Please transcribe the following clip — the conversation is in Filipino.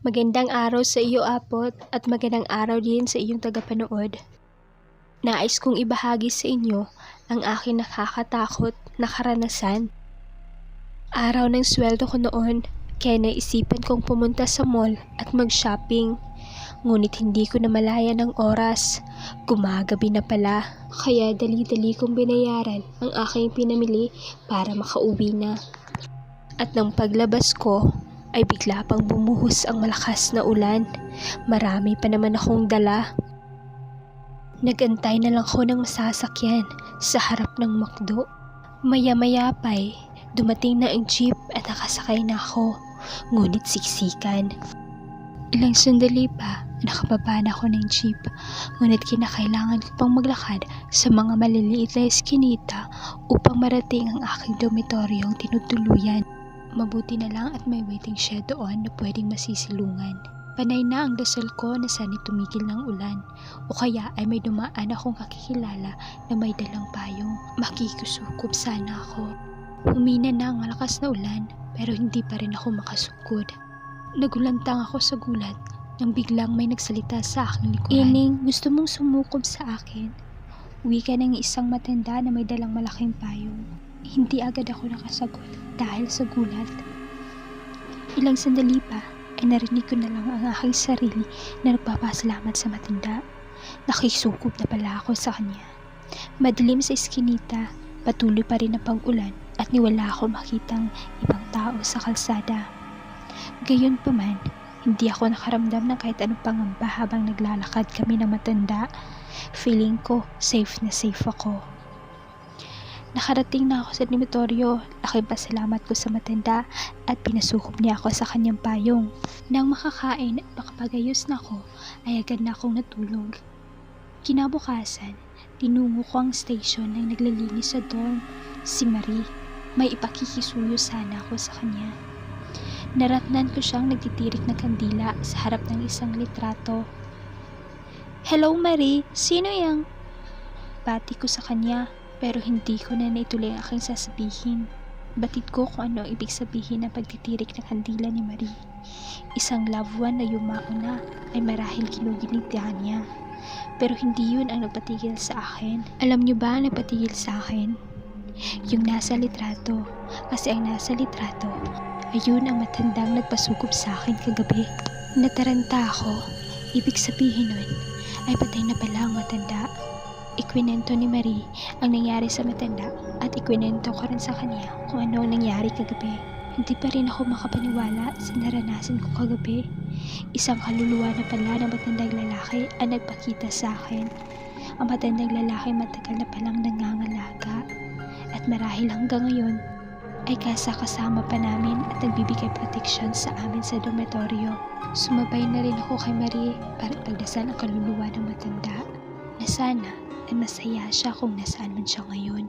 Magandang araw sa iyo, Apot, at magandang araw din sa iyong tagapanood. Nais kong ibahagi sa inyo ang aking nakakatakot na karanasan. Araw ng sweldo ko noon, kaya naisipan kong pumunta sa mall at mag-shopping. Ngunit hindi ko namalayan ng oras. Gumagabi na pala, kaya dali-dali kong binayaran ang aking pinamili para makauwi na. At nang paglabas ko, ay bigla pang bumuhos ang malakas na ulan. Marami pa naman akong dala. Nagantay na lang ako ng sasakyan sa harap ng McDo. Maya-maya pa'y dumating na ang jeep at nakasakay na ako, ngunit siksikan. Ilang sandali pa, nakababa na ako ng jeep, ngunit kinakailangan ko pang maglakad sa mga maliliit na eskinita upang marating ang aking dormitoryong tinutuluyan. Mabuti na lang at may waiting shed doon na pwedeng masisilungan. Panay na ang dasal ko na sana tumigil ng ulan o kaya ay may dumaan akong kakikilala na may dalang payong. Makikusukob sana ako. Humina na ang malakas na ulan pero hindi pa rin ako makasukod. Nagulantang ako sa gulat nang biglang may nagsalita sa aking likuran. "Ining, gusto mong sumukob sa akin?" Wika ng isang matanda na may dalang malaking payong. Hindi agad ako nakasagot dahil sa gulat. Ilang sandali pa ay narinig ko na lang ang aking sarili na nagpapasalamat sa matanda. Nakisukob na pala ako sa kanya. Madilim sa eskinita, patuloy pa rin ang pag-ulan at niwala ako makitang ibang tao sa kalsada. Gayunpaman, hindi ako nakaramdam ng kahit anong pangamba habang naglalakad kami ng matanda. Feeling ko safe na safe ako. Nakarating na ako sa dormitoryo. Laking pasalamat ko sa matanda at pinasukob niya ako sa kanyang payong. Nang makakain at makapagayos na ako, ay agad na akong natulog. Kinabukasan, tinungo ko ang station ng naglilinis sa dorm, si Marie. May ipakikisuyo sana ako sa kanya. Naratnan ko siyang nagtitirik ng kandila sa harap ng isang litrato. "Hello Marie, sino yang?" Bati ko sa kanya. Pero hindi ko na naituloy ang aking sasabihin. Batid ko kung ano ang ibig sabihin ng pagtitirik ng kandila ni Marie. Isang loved one na yumao na ay marahil kinugilitan niya. Pero hindi yun ang nagpatigil sa akin. Alam niyo ba ang nagpatigil sa akin? Yung nasa litrato. Kasi ang nasa litrato, ayun ang matandang nagpasukob sa akin kagabi. Nataranta ako. Ibig sabihin nun ay patay na pala ang matanda. Ikwinento ni Marie ang nangyari sa matanda at ikwinento ko rin sa kanya kung ano ang nangyari kagabi. Hindi pa rin ako makapaniwala sa naranasan ko kagabi. Isang kaluluwa na pala ng matandang lalaki ang nagpakita sa akin. Ang matandang lalaki matagal na palang nangangalaga at marahil hanggang ngayon ay kasama pa namin at nagbibigay proteksyon sa amin sa dormitoryo. Sumabay na rin ako kay Marie para pagdasal ang kaluluwa ng matanda na sana ay masaya siya kung nasaan man siya ngayon.